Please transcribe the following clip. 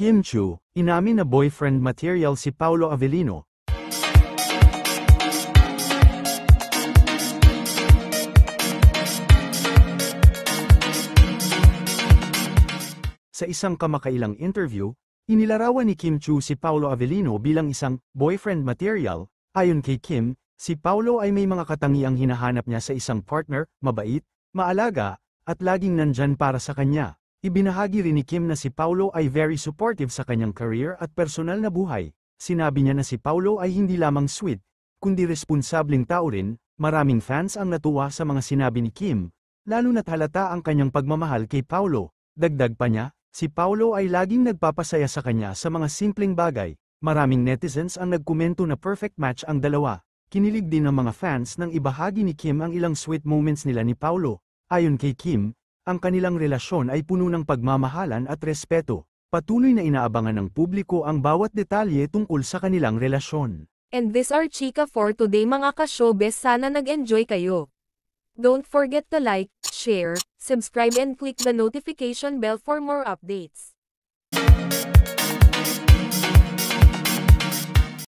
Kim Chu, inamin na boyfriend material si Paolo Avellino. Sa isang kamakailang interview, inilarawan ni Kim Chu si Paolo Avellino bilang isang boyfriend material. Ayon kay Kim, si Paolo ay may mga katangiang hinahanap niya sa isang partner, mabait, maalaga, at laging nandyan para sa kanya. Ibinahagi rin ni Kim na si Paolo ay very supportive sa kanyang career at personal na buhay. Sinabi niya na si Paolo ay hindi lamang sweet, kundi responsableng tao rin. Maraming fans ang natuwa sa mga sinabi ni Kim, lalo na't halata ang kanyang pagmamahal kay Paolo. Dagdag pa niya, si Paolo ay laging nagpapasaya sa kanya sa mga simpleng bagay. Maraming netizens ang nagkomento na perfect match ang dalawa. Kinilig din ng mga fans nang ibahagi ni Kim ang ilang sweet moments nila ni Paolo. Ayon kay Kim, ang kanilang relasyon ay puno ng pagmamahalan at respeto. Patuloy na inaabangan ng publiko ang bawat detalye tungkol sa kanilang relasyon. And this are chika for today mga ka-showbiz, sana nag-enjoy kayo. Don't forget to like, share, subscribe and click the notification bell for more updates.